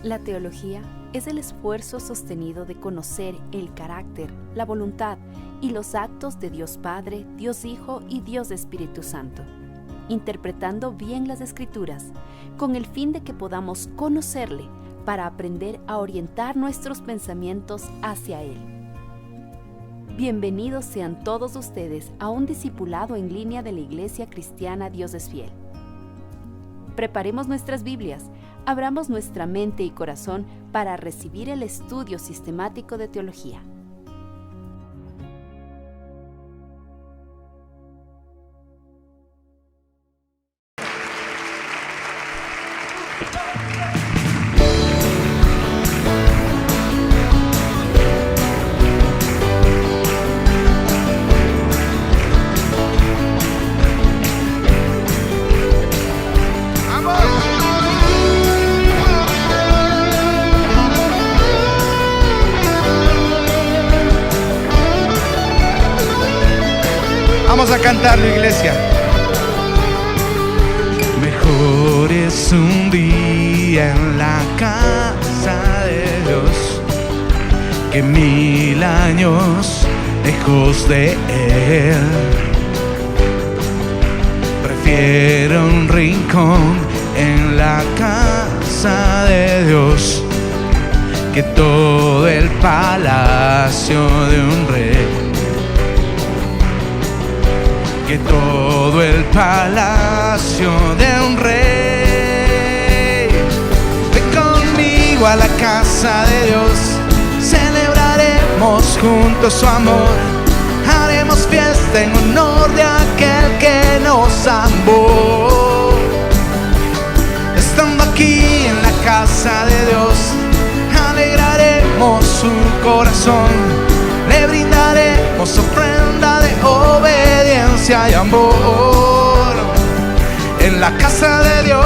La teología es el esfuerzo sostenido de conocer el carácter, la voluntad y los actos de Dios Padre, Dios Hijo y Dios Espíritu Santo, interpretando bien las Escrituras, con el fin de que podamos conocerle para aprender a orientar nuestros pensamientos hacia Él. Bienvenidos sean todos ustedes a un discipulado en línea de la Iglesia Cristiana Dios es Fiel. Preparemos nuestras Biblias, abramos nuestra mente y corazón para recibir el estudio sistemático de teología. Vamos a cantarlo, iglesia. Mejor es un día en la casa de Dios que 1000 años lejos de Él. Prefiero un rincón en la casa de Dios que todo el palacio de un rey. Que todo el palacio de un rey. Ven conmigo a la casa de Dios, celebraremos juntos su amor, haremos fiesta en honor de aquel que nos amó. Estando aquí en la casa de Dios, alegraremos su corazón, le brindaremos ofrenda de obediencia y amor en la casa de Dios.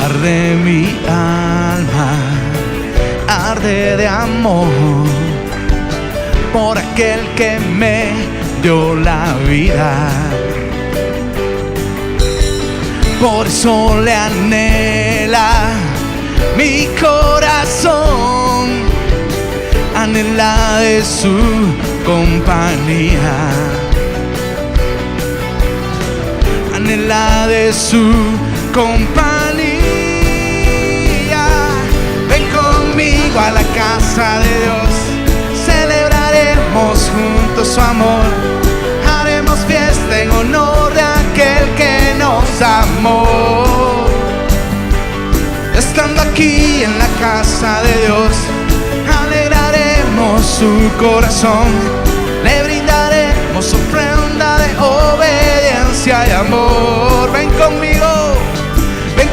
Arde mi alma, arde de amor por aquel que me dio la vida. Por eso le anhela mi corazón, anhela de su compañía, anhela de su compañía. Ven conmigo a la casa de Dios, celebraremos juntos su amor, haremos fiesta en honor de aquel que nos amó. Estando aquí en la casa de Dios, alegraremos su corazón, le brindaremos ofrenda de obediencia y amor. Ven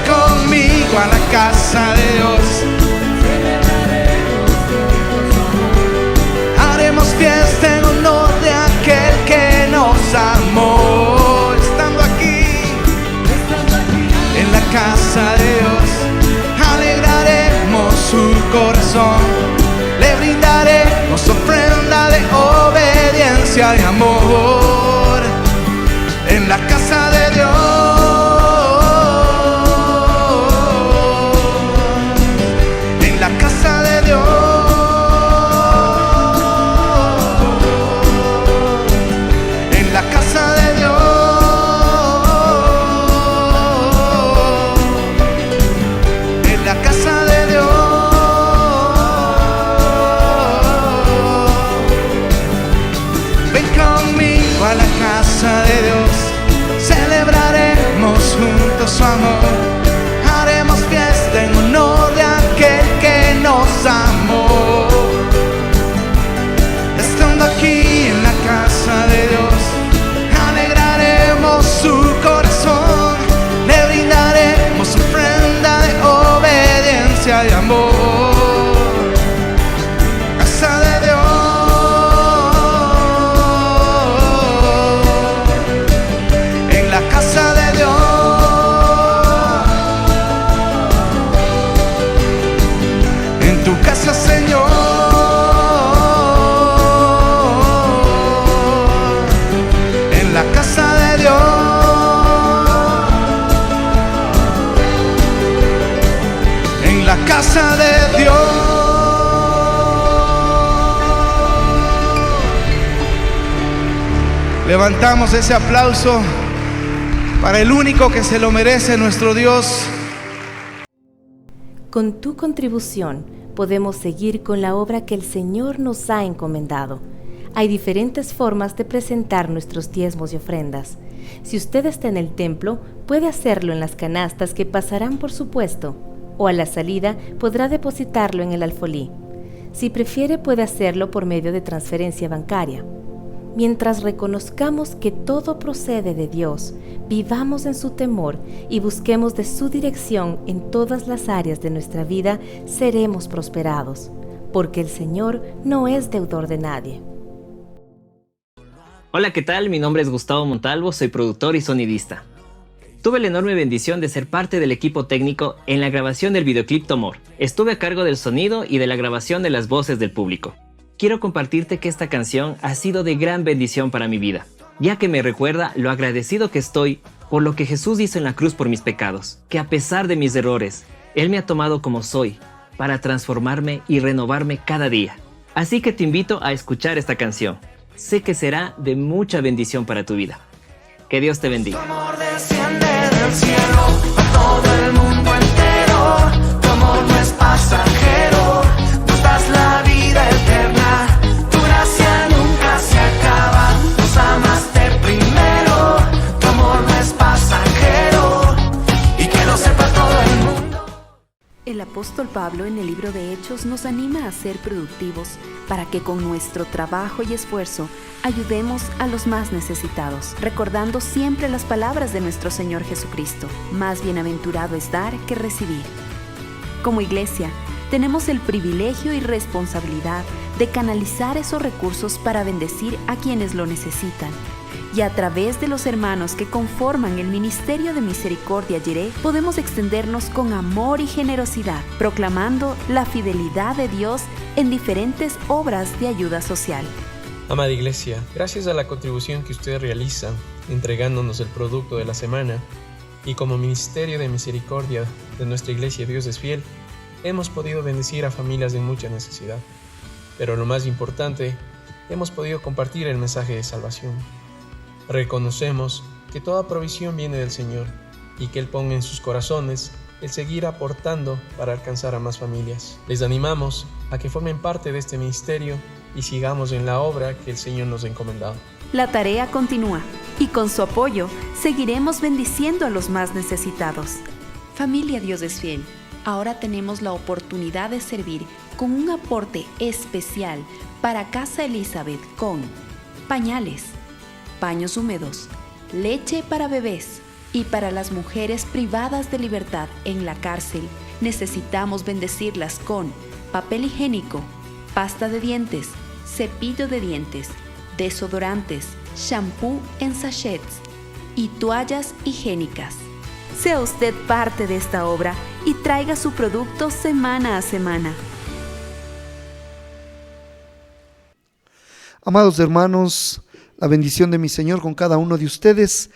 conmigo a la casa de Dios, haremos fiesta en honor de aquel que nos amó. Estando aquí en la casa de Dios, alegraremos su corazón, le brindaremos ofrenda de obediencia y amor en la casa de Dios. Ven conmigo casa de Dios. Levantamos ese aplauso para el único que se lo merece, nuestro Dios. Con tu contribución podemos seguir con la obra que el Señor nos ha encomendado. Hay diferentes formas de presentar nuestros diezmos y ofrendas. Si usted está en el templo, puede hacerlo en las canastas que pasarán por su puesto, o a la salida podrá depositarlo en el alfolí. Si prefiere, puede hacerlo por medio de transferencia bancaria. Mientras reconozcamos que todo procede de Dios, vivamos en su temor y busquemos de su dirección en todas las áreas de nuestra vida, seremos prosperados, porque el Señor no es deudor de nadie. Hola, ¿qué tal? Mi nombre es Gustavo Montalvo, soy productor y sonidista. Tuve la enorme bendición de ser parte del equipo técnico en la grabación del videoclip Tomor. Estuve a cargo del sonido y de la grabación de las voces del público. Quiero compartirte que esta canción ha sido de gran bendición para mi vida, ya que me recuerda lo agradecido que estoy por lo que Jesús hizo en la cruz por mis pecados, que a pesar de mis errores, Él me ha tomado como soy, para transformarme y renovarme cada día. Así que te invito a escuchar esta canción. Sé que será de mucha bendición para tu vida. Que Dios te bendiga. Tu amor desciende del cielo a todo el mundo entero. Tu amor no es pasajero, nos das la vida eterna. Tu gracia nunca se acaba, nos amaste primero. Tu amor no es pasajero y que lo sepa todo el mundo. El apóstol Pablo en el libro de Hechos nos anima a ser productivos para que con nuestro trabajo y esfuerzo ayudemos a los más necesitados, recordando siempre las palabras de nuestro Señor Jesucristo: más bienaventurado es dar que recibir. Como iglesia, tenemos el privilegio y responsabilidad de canalizar esos recursos para bendecir a quienes lo necesitan. Y a través de los hermanos que conforman el Ministerio de Misericordia Jireh, podemos extendernos con amor y generosidad, proclamando la fidelidad de Dios en diferentes obras de ayuda social. Amada Iglesia, gracias a la contribución que usted realiza, entregándonos el producto de la semana, y como Ministerio de Misericordia de nuestra Iglesia Dios es Fiel, hemos podido bendecir a familias en mucha necesidad. Pero lo más importante, hemos podido compartir el mensaje de salvación. Reconocemos que toda provisión viene del Señor y que Él ponga en sus corazones el seguir aportando para alcanzar a más familias. Les animamos a que formen parte de este ministerio y sigamos en la obra que el Señor nos ha encomendado. La tarea continúa y con su apoyo seguiremos bendiciendo a los más necesitados. Familia Dios es Fiel, ahora tenemos la oportunidad de servir con un aporte especial para Casa Elizabeth con pañales, paños húmedos, leche para bebés y para las mujeres privadas de libertad en la cárcel. Necesitamos bendecirlas con papel higiénico, pasta de dientes, cepillo de dientes, desodorantes, shampoo en sachets y toallas higiénicas. Sea usted parte de esta obra y traiga su producto semana a semana. Amados hermanos, la bendición de mi Señor con cada uno de ustedes.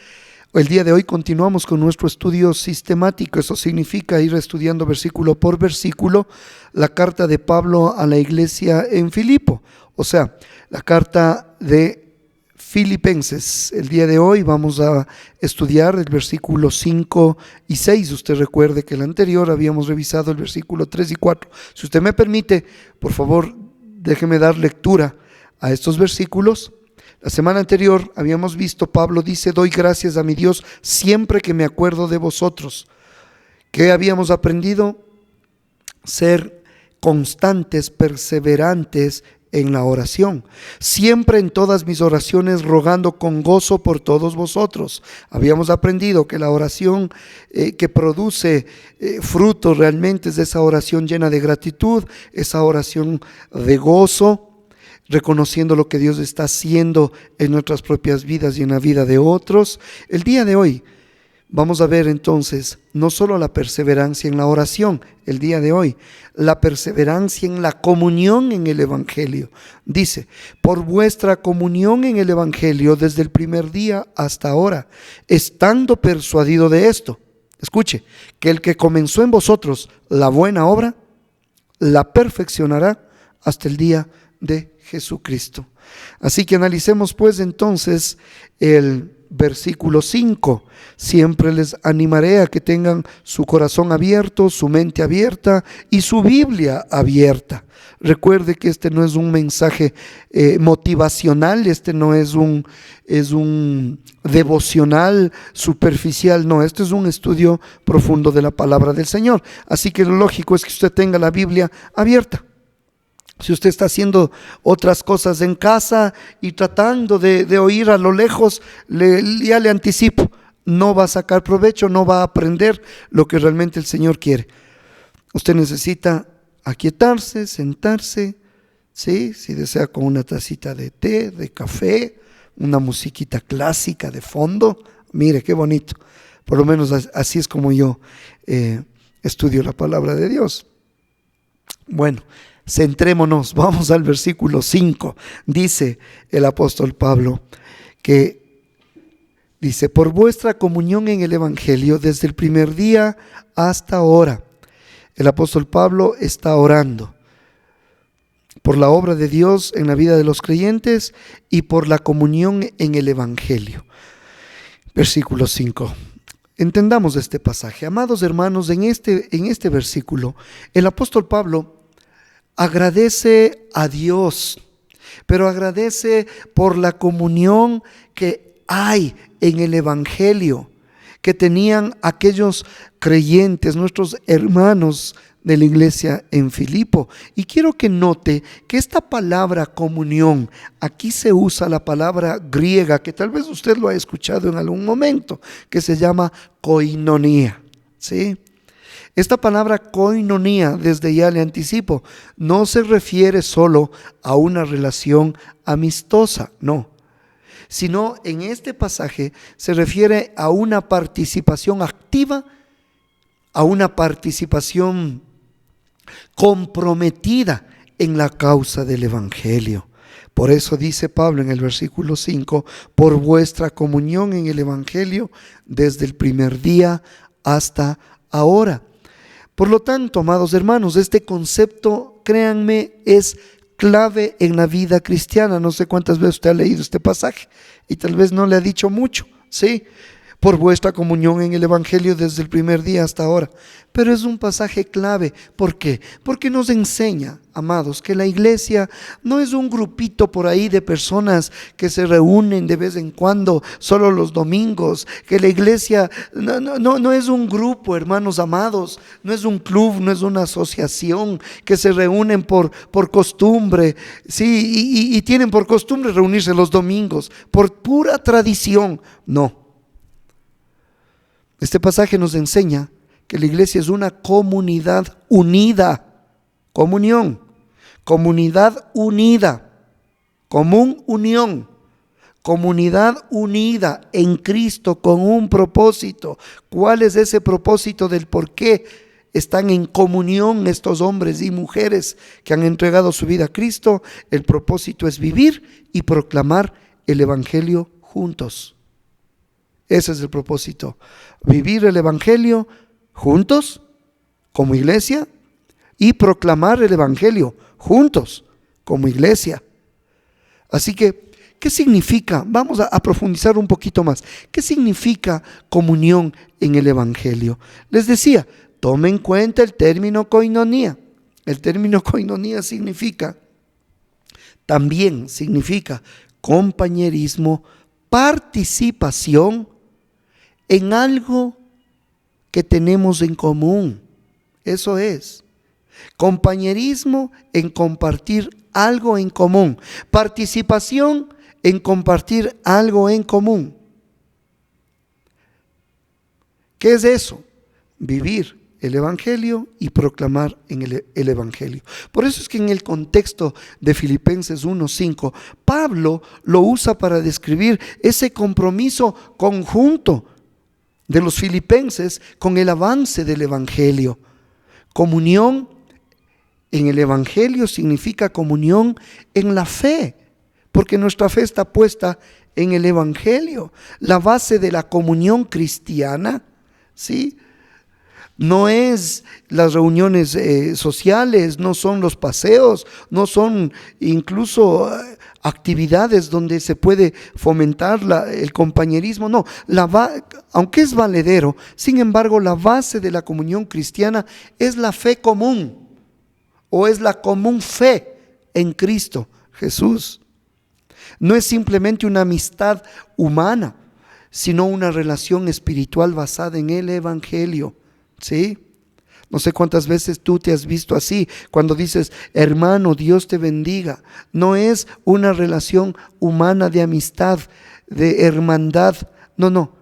El día de hoy continuamos con nuestro estudio sistemático. Eso significa ir estudiando versículo por versículo la carta de Pablo a la iglesia en Filipo, o sea, la carta de Filipenses. El día de hoy vamos a estudiar el versículo 5 y 6. Usted recuerde que el anterior habíamos revisado el versículo 3 y 4. Si usted me permite, por favor, déjeme dar lectura a estos versículos. La semana anterior habíamos visto, Pablo dice: doy gracias a mi Dios siempre que me acuerdo de vosotros. ¿Qué habíamos aprendido? Ser constantes, perseverantes en la oración. Siempre en todas mis oraciones rogando con gozo por todos vosotros. Habíamos aprendido que la oración que produce frutos realmente es esa oración llena de gratitud, esa oración de gozo, reconociendo lo que Dios está haciendo en nuestras propias vidas y en la vida de otros. El día de hoy vamos a ver entonces no solo la perseverancia en la oración, el día de hoy, la perseverancia en la comunión en el Evangelio. Dice: por vuestra comunión en el Evangelio desde el primer día hasta ahora, estando persuadido de esto. Escuche, que el que comenzó en vosotros la buena obra, la perfeccionará hasta el día de Jesucristo. Así que analicemos pues entonces el versículo 5. Siempre les animaré a que tengan su corazón abierto, su mente abierta y su Biblia abierta. Recuerde que este no es un mensaje motivacional, este no es un devocional superficial, no, este es un estudio profundo de la palabra del Señor. Así que lo lógico es que usted tenga la Biblia abierta. Si usted está haciendo otras cosas en casa y tratando de oír a lo lejos, ya le anticipo, no va a sacar provecho, no va a aprender lo que realmente el Señor quiere. Usted necesita aquietarse, sentarse, ¿sí? Si desea, con una tacita de té, de café, una musiquita clásica de fondo. Mire qué bonito. Por lo menos así es como yo estudio la palabra de Dios. Bueno, centrémonos, vamos al versículo 5. Dice el apóstol Pablo dice: por vuestra comunión en el Evangelio desde el primer día hasta ahora. El apóstol Pablo está orando por la obra de Dios en la vida de los creyentes y por la comunión en el Evangelio. Versículo 5. Entendamos este pasaje. Amados hermanos, en este versículo, el apóstol Pablo agradece a Dios, pero agradece por la comunión que hay en el Evangelio, que tenían aquellos creyentes, nuestros hermanos de la iglesia en Filipo. Y quiero que note que esta palabra comunión, aquí se usa la palabra griega, que tal vez usted lo ha escuchado en algún momento, que se llama koinonía, ¿sí? Esta palabra koinonía, desde ya le anticipo, no se refiere solo a una relación amistosa, no, sino en este pasaje se refiere a una participación activa, a una participación comprometida en la causa del Evangelio. Por eso dice Pablo en el versículo 5: por vuestra comunión en el Evangelio desde el primer día hasta ahora. Por lo tanto, amados hermanos, este concepto, créanme, es clave en la vida cristiana. No sé cuántas veces usted ha leído este pasaje y tal vez no le ha dicho mucho, ¿sí? Por vuestra comunión en el Evangelio desde el primer día hasta ahora. Pero es un pasaje clave. ¿Por qué? Porque nos enseña, amados, que la iglesia no es un grupito por ahí de personas que se reúnen de vez en cuando, solo los domingos. Que la iglesia no es un grupo, hermanos amados. No es un club, no es una asociación que se reúnen por costumbre. Sí, y tienen por costumbre reunirse los domingos, por pura tradición. No. Este pasaje nos enseña que la iglesia es una comunidad unida, comunión, comunidad unida, común unión, comunidad unida en Cristo con un propósito. ¿Cuál es ese propósito del por qué están en comunión estos hombres y mujeres que han entregado su vida a Cristo? El propósito es vivir y proclamar el Evangelio juntos. Ese es el propósito, vivir el Evangelio juntos como iglesia y proclamar el Evangelio juntos como iglesia. Así que, ¿qué significa? Vamos a profundizar un poquito más. ¿Qué significa comunión en el Evangelio? Les decía, tome en cuenta el término koinonía. El término koinonía también significa compañerismo, participación en algo que tenemos en común. Eso es compañerismo en compartir algo en común, participación en compartir algo en común. ¿Qué es eso? Vivir el Evangelio y proclamar en el Evangelio. Por eso es que en el contexto de Filipenses 1:5, Pablo lo usa para describir ese compromiso conjunto de los filipenses con el avance del Evangelio. Comunión en el Evangelio significa comunión en la fe, porque nuestra fe está puesta en el Evangelio. La base de la comunión cristiana, ¿sí?, No es las reuniones sociales, no son los paseos, no son incluso actividades donde se puede fomentar el compañerismo. No, aunque es valedero, sin embargo, la base de la comunión cristiana es la fe común, o es la común fe en Cristo Jesús. No es simplemente una amistad humana, sino una relación espiritual basada en el Evangelio. ¿Sí? No sé cuántas veces tú te has visto así, cuando dices, hermano, Dios te bendiga. No es una relación humana de amistad, de hermandad. No.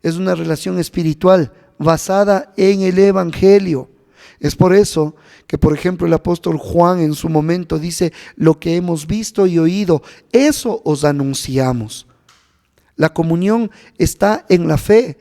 Es una relación espiritual basada en el Evangelio. Es por eso que, por ejemplo, el apóstol Juan en su momento dice, lo que hemos visto y oído, eso os anunciamos. La comunión está en la fe,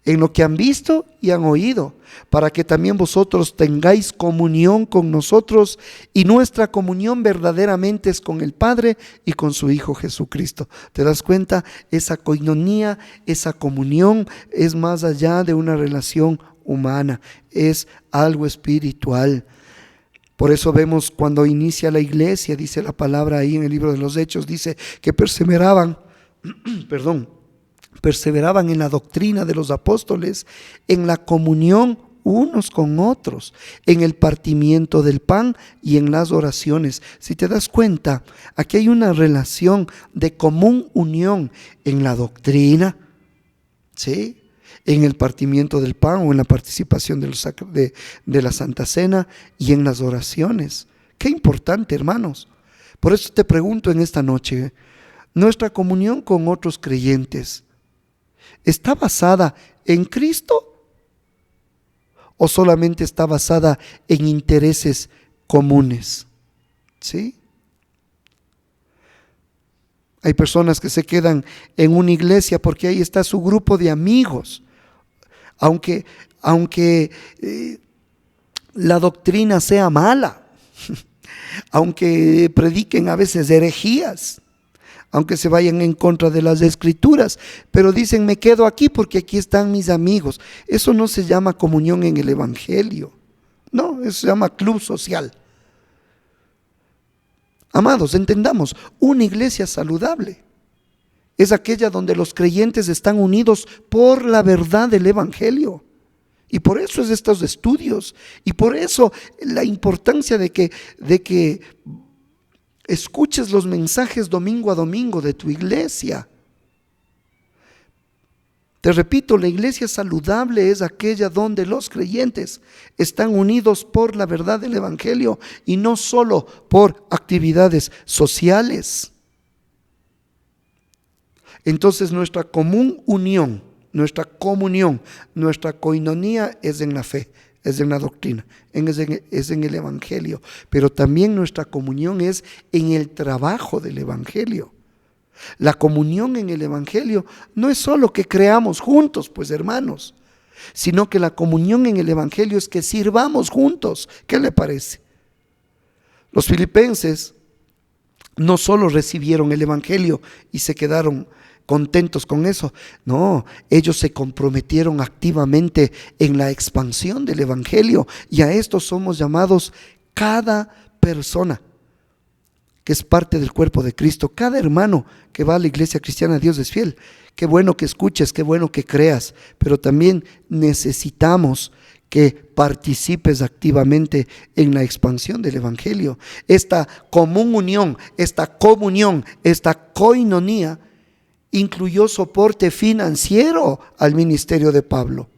en lo que han visto y han oído, para que también vosotros tengáis comunión con nosotros, y nuestra comunión verdaderamente es con el Padre y con su Hijo Jesucristo. ¿Te das cuenta? Esa koinonía, esa comunión es más allá de una relación humana, es algo espiritual. Por eso vemos cuando inicia la iglesia, dice la palabra ahí en el libro de los Hechos, dice que perseveraban en la doctrina de los apóstoles, en la comunión unos con otros, en el partimiento del pan y en las oraciones. Si te das cuenta, aquí hay una relación de común unión en la doctrina, ¿sí?, en el partimiento del pan o en la participación de la Santa Cena y en las oraciones. Qué importante, hermanos. Por eso te pregunto en esta noche, ¿nuestra comunión con otros creyentes está basada en Cristo o solamente está basada en intereses comunes? ¿Sí? Hay personas que se quedan en una iglesia porque ahí está su grupo de amigos, aunque la doctrina sea mala, aunque prediquen a veces herejías, aunque se vayan en contra de las escrituras, pero dicen, me quedo aquí porque aquí están mis amigos. Eso no se llama comunión en el Evangelio, no, eso se llama club social. Amados, entendamos, una iglesia saludable es aquella donde los creyentes están unidos por la verdad del Evangelio. Y por eso es estos estudios, y por eso la importancia de que escuches los mensajes domingo a domingo de tu iglesia. Te repito, la iglesia saludable es aquella donde los creyentes están unidos por la verdad del Evangelio y no solo por actividades sociales. Entonces nuestra común unión, nuestra comunión, nuestra koinonía es en la fe, es en la doctrina, es en el Evangelio, pero también nuestra comunión es en el trabajo del Evangelio. La comunión en el Evangelio no es solo que creamos juntos, pues hermanos, sino que la comunión en el Evangelio es que sirvamos juntos. ¿Qué le parece? Los filipenses no solo recibieron el Evangelio y se quedaron contentos con eso, no, ellos se comprometieron activamente en la expansión del Evangelio, y a esto somos llamados cada persona que es parte del cuerpo de Cristo, cada hermano que va a la iglesia cristiana Dios es fiel. Qué bueno que escuches, qué bueno que creas, pero también necesitamos que participes activamente en la expansión del Evangelio. Esta común unión, esta comunión, esta koinonía incluyó soporte financiero al ministerio de Pablo.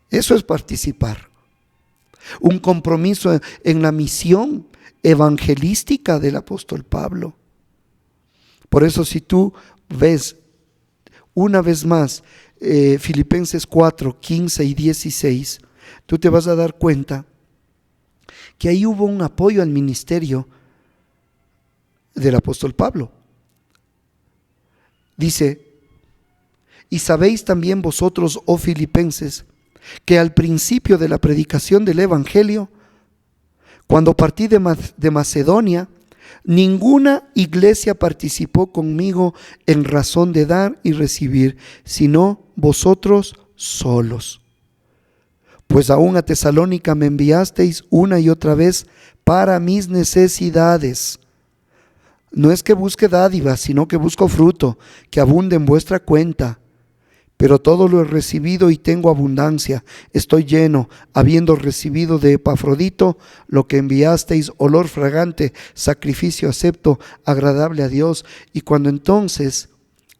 Eso es participar. Un compromiso en la misión evangelística del apóstol Pablo. Por eso, si tú ves una vez más Filipenses 4, 15 y 16, tú te vas a dar cuenta que ahí hubo un apoyo al ministerio del apóstol Pablo. Dice, y sabéis también vosotros, oh filipenses, que al principio de la predicación del Evangelio, cuando partí de Macedonia, ninguna iglesia participó conmigo en razón de dar y recibir, sino vosotros solos. Pues aún a Tesalónica me enviasteis una y otra vez para mis necesidades. No es que busque dádivas, sino que busco fruto, que abunde en vuestra cuenta. Pero todo lo he recibido y tengo abundancia. Estoy lleno, habiendo recibido de Epafrodito lo que enviasteis, olor fragante, sacrificio acepto, agradable a Dios. Y cuando entonces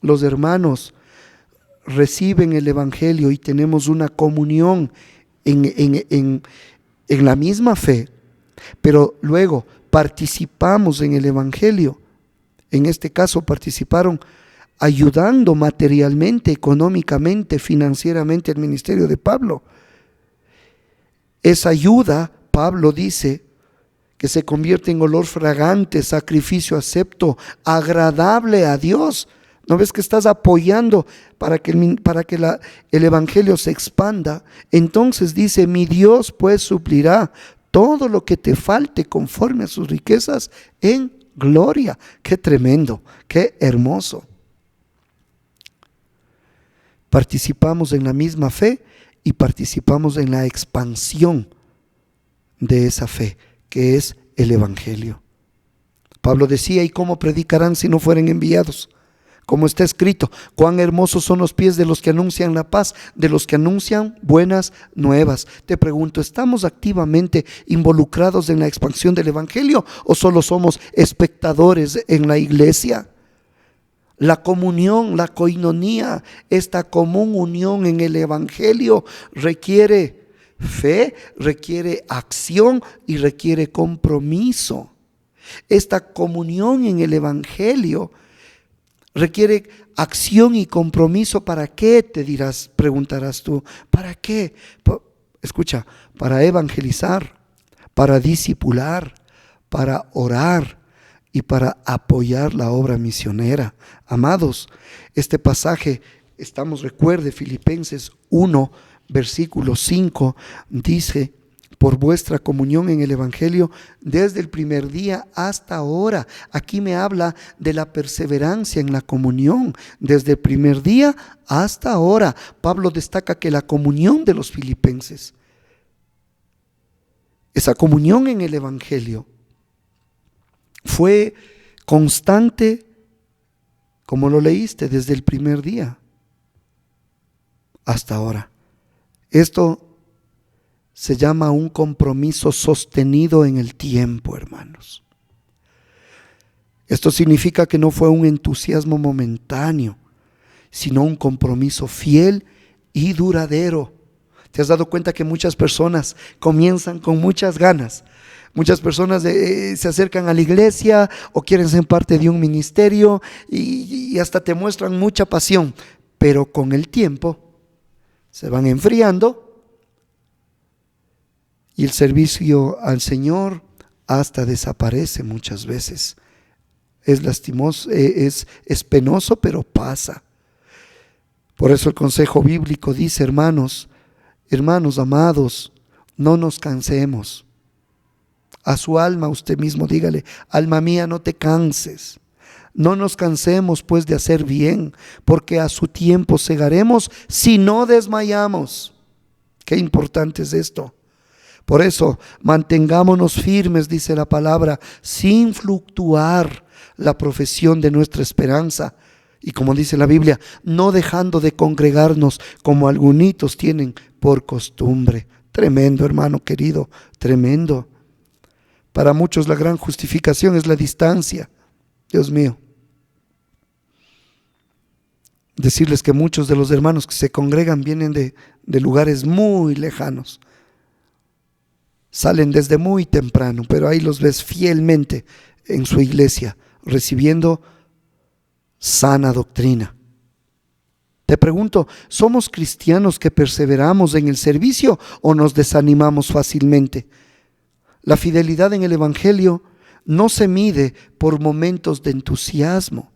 los hermanos reciben el Evangelio y tenemos una comunión en la misma fe, pero luego participamos en el Evangelio, en este caso participaron ayudando materialmente, económicamente, financieramente al ministerio de Pablo. Esa ayuda, Pablo dice, que se convierte en olor fragante, sacrificio acepto, agradable a Dios. ¿No ves que estás apoyando para que el Evangelio se expanda? Entonces dice, mi Dios pues suplirá todo lo que te falte conforme a sus riquezas en gloria. Qué tremendo, qué hermoso. Participamos en la misma fe y participamos en la expansión de esa fe, que es el Evangelio. Pablo decía, ¿y cómo predicarán si no fueren enviados? Como está escrito, cuán hermosos son los pies de los que anuncian la paz, de los que anuncian buenas nuevas. Te pregunto, ¿estamos activamente involucrados en la expansión del Evangelio o solo somos espectadores en la iglesia? La comunión, la coinonía, esta común unión en el Evangelio requiere fe, requiere acción y requiere compromiso. Esta comunión en el Evangelio requiere acción y compromiso. ¿Para qué? Te dirás, preguntarás tú. ¿Para qué? Escucha, para evangelizar, para discipular, para orar y para apoyar la obra misionera. Amados, este pasaje, recuerde, Filipenses 1, versículo 5, dice, por vuestra comunión en el Evangelio desde el primer día hasta ahora. Aquí me habla de la perseverancia en la comunión, desde el primer día hasta ahora. Pablo destaca que la comunión de los filipenses, esa comunión en el Evangelio, fue constante, como lo leíste, desde el primer día hasta ahora. Esto se llama un compromiso sostenido en el tiempo, hermanos. Esto significa que no fue un entusiasmo momentáneo, sino un compromiso fiel y duradero. ¿Te has dado cuenta que muchas personas comienzan con muchas ganas? Muchas personas se acercan a la iglesia o quieren ser parte de un ministerio y hasta te muestran mucha pasión, pero con el tiempo se van enfriando y el servicio al Señor hasta desaparece muchas veces. Es lastimoso, es penoso, pero pasa. Por eso el consejo bíblico dice, hermanos amados, no nos cansemos. A su alma usted mismo dígale, alma mía, no te canses. No nos cansemos pues de hacer bien, porque a su tiempo segaremos si no desmayamos. Qué importante es esto. Por eso, mantengámonos firmes, dice la palabra, sin fluctuar la profesión de nuestra esperanza. Y como dice la Biblia, no dejando de congregarnos como algunitos tienen por costumbre. Tremendo, hermano querido, tremendo. Para muchos la gran justificación es la distancia. Dios mío. Decirles que muchos de los hermanos que se congregan vienen de lugares muy lejanos. Salen desde muy temprano, pero ahí los ves fielmente en su iglesia, recibiendo sana doctrina. Te pregunto, ¿somos cristianos que perseveramos en el servicio o nos desanimamos fácilmente? La fidelidad en el Evangelio no se mide por momentos de entusiasmo,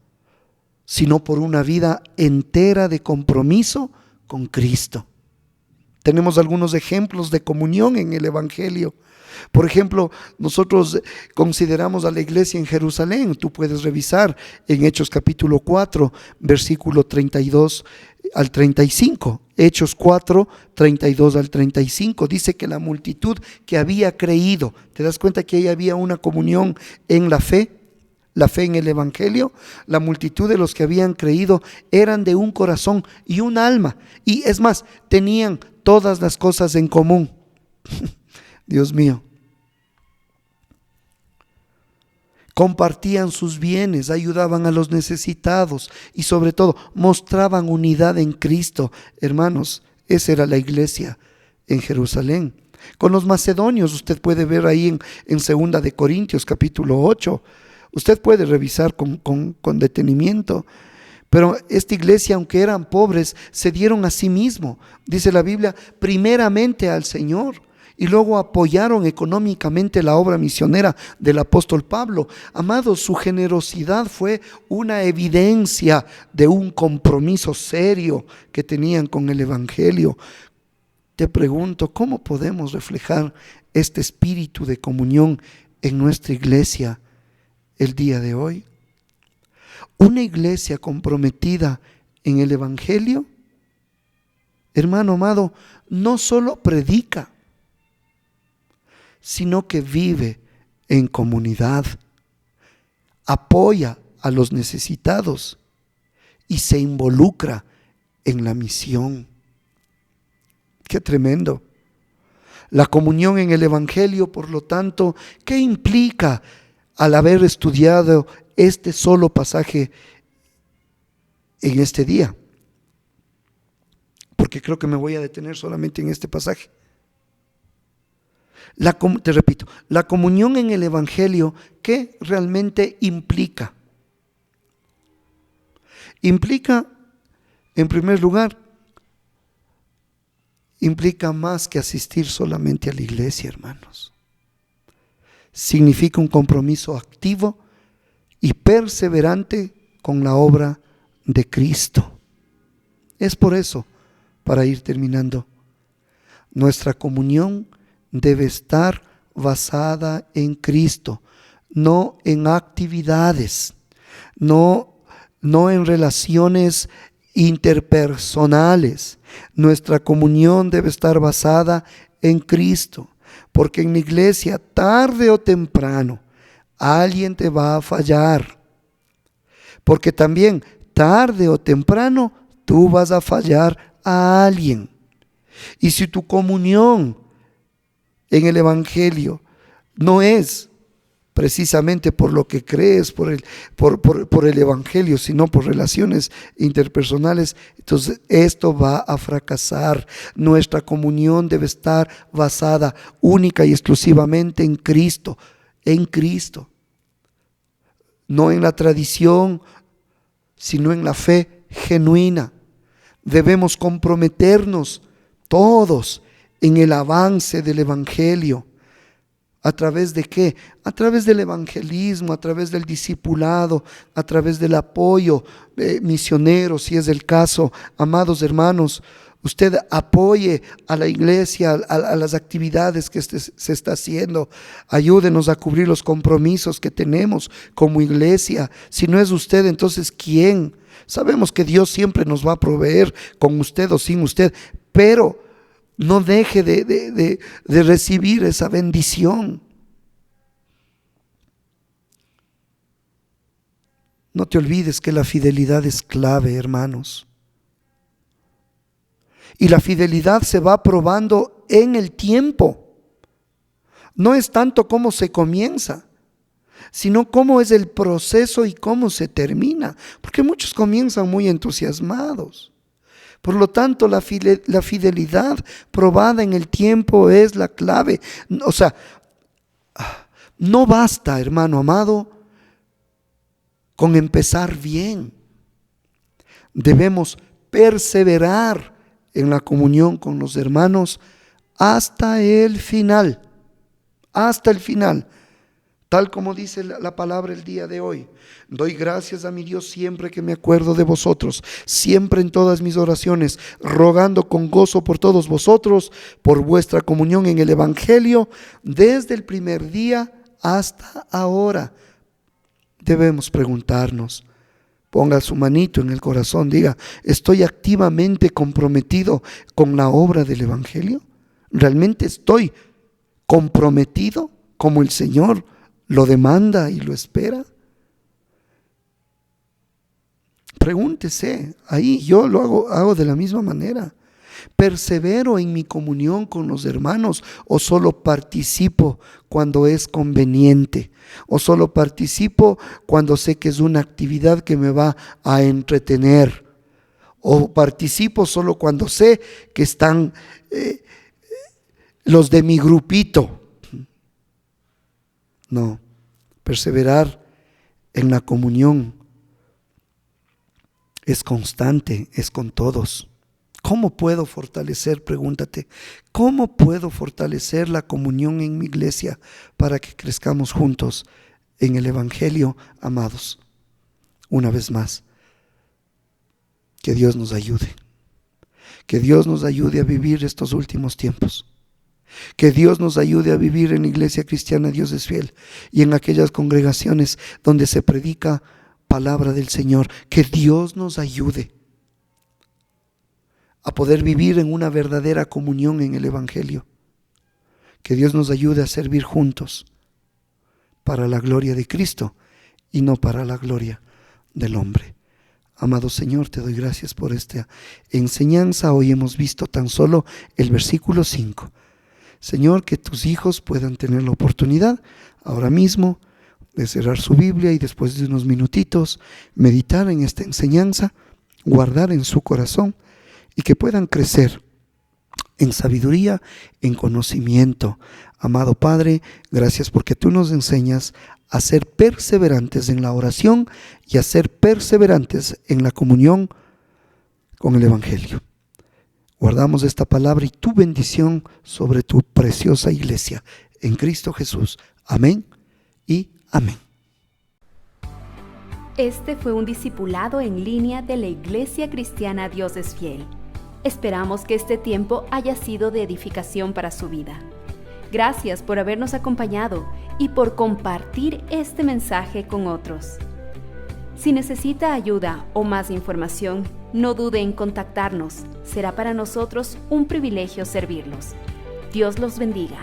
sino por una vida entera de compromiso con Cristo. Tenemos algunos ejemplos de comunión en el Evangelio. Por ejemplo, nosotros consideramos a la iglesia en Jerusalén. Tú puedes revisar en Hechos capítulo 4, versículo 32 al 35. Hechos 4, 32 al 35. Dice que la multitud que había creído, ¿te das cuenta que ahí había una comunión en la fe en el Evangelio? La multitud de los que habían creído eran de un corazón y un alma. Y es más, tenían todas las cosas en común. Dios mío. Compartían sus bienes, ayudaban a los necesitados y sobre todo mostraban unidad en Cristo. Hermanos, esa era la iglesia en Jerusalén. Con los macedonios, usted puede ver ahí en 2 de Corintios capítulo 8. Usted puede revisar con detenimiento. Pero esta iglesia, aunque eran pobres, se dieron a sí mismo, dice la Biblia, primeramente al Señor. Y luego apoyaron económicamente la obra misionera del apóstol Pablo. Amados, su generosidad fue una evidencia de un compromiso serio que tenían con el Evangelio. Te pregunto, ¿cómo podemos reflejar este espíritu de comunión en nuestra iglesia el día de hoy? Una iglesia comprometida en el Evangelio, hermano amado, no solo predica, sino que vive en comunidad, apoya a los necesitados y se involucra en la misión. ¡Qué tremendo! La comunión en el Evangelio, por lo tanto, ¿qué implica al haber estudiado este solo pasaje en este día? Porque creo que me voy a detener solamente en este pasaje. Te repito, la comunión en el Evangelio, ¿qué realmente implica? Implica, en primer lugar, implica más que asistir solamente a la iglesia, hermanos. Significa un compromiso activo y perseverante con la obra de Cristo. Es por eso, para ir terminando, nuestra comunión debe estar basada en Cristo, no en actividades, no en relaciones interpersonales. Nuestra comunión debe estar basada en Cristo, porque en la iglesia, tarde o temprano, alguien te va a fallar, porque también tarde o temprano tú vas a fallar a alguien. Y si tu comunión en el Evangelio no es precisamente por lo que crees, por el Evangelio, sino por relaciones interpersonales, entonces esto va a fracasar. Nuestra comunión debe estar basada única y exclusivamente en Cristo, no en la tradición, sino en la fe genuina. Debemos comprometernos todos en el avance del Evangelio. ¿A través de qué? A través del evangelismo, a través del discipulado, a través del apoyo misionero, si es el caso. Amados hermanos, usted apoye a la iglesia, a las actividades que se está haciendo. Ayúdenos a cubrir los compromisos que tenemos como iglesia. Si no es usted, entonces ¿quién? Sabemos que Dios siempre nos va a proveer, con usted o sin usted, pero no deje de recibir esa bendición. No te olvides que la fidelidad es clave, hermanos. Y la fidelidad se va probando en el tiempo. No es tanto cómo se comienza, sino cómo es el proceso y cómo se termina. Porque muchos comienzan muy entusiasmados. Por lo tanto, la fidelidad probada en el tiempo es la clave. O sea, no basta, hermano amado, con empezar bien. Debemos perseverar en la comunión con los hermanos hasta el final. Hasta el final. Tal como dice la palabra el día de hoy. Doy gracias a mi Dios siempre que me acuerdo de vosotros, siempre en todas mis oraciones, rogando con gozo por todos vosotros, por vuestra comunión en el Evangelio, desde el primer día hasta ahora. Debemos preguntarnos, Ponga su manito en el corazón, diga, ¿estoy activamente comprometido con la obra del Evangelio? ¿Realmente estoy comprometido como el Señor lo demanda y lo espera? Pregúntese, ahí yo lo hago de la misma manera. ¿Persevero en mi comunión con los hermanos o solo participo cuando es conveniente? ¿O solo participo cuando sé que es una actividad que me va a entretener? ¿O participo solo cuando sé que están los de mi grupito? No, perseverar en la comunión es constante, es con todos. ¿Cómo puedo fortalecer? Pregúntate, ¿cómo puedo fortalecer la comunión en mi iglesia para que crezcamos juntos en el Evangelio, amados? Una vez más, que Dios nos ayude. Que Dios nos ayude a vivir estos últimos tiempos. Que Dios nos ayude a vivir en la Iglesia Cristiana Dios es Fiel y en aquellas congregaciones donde se predica palabra del Señor. Que Dios nos ayude a poder vivir en una verdadera comunión en el Evangelio. Que Dios nos ayude a servir juntos para la gloria de Cristo y no para la gloria del hombre. Amado Señor, te doy gracias por esta enseñanza. Hoy hemos visto tan solo el versículo 5. Señor, que tus hijos puedan tener la oportunidad ahora mismo de cerrar su Biblia y después de unos minutitos meditar en esta enseñanza, guardar en su corazón y que puedan crecer en sabiduría, en conocimiento. Amado Padre, gracias porque tú nos enseñas a ser perseverantes en la oración y a ser perseverantes en la comunión con el Evangelio. Guardamos esta palabra y tu bendición sobre tu preciosa iglesia en Cristo Jesús. Amén y amén. Este fue un discipulado en línea de la Iglesia Cristiana Dios es Fiel. Esperamos que este tiempo haya sido de edificación para su vida. Gracias por habernos acompañado y por compartir este mensaje con otros. Si necesita ayuda o más información, no dude en contactarnos. Será para nosotros un privilegio servirlos. Dios los bendiga.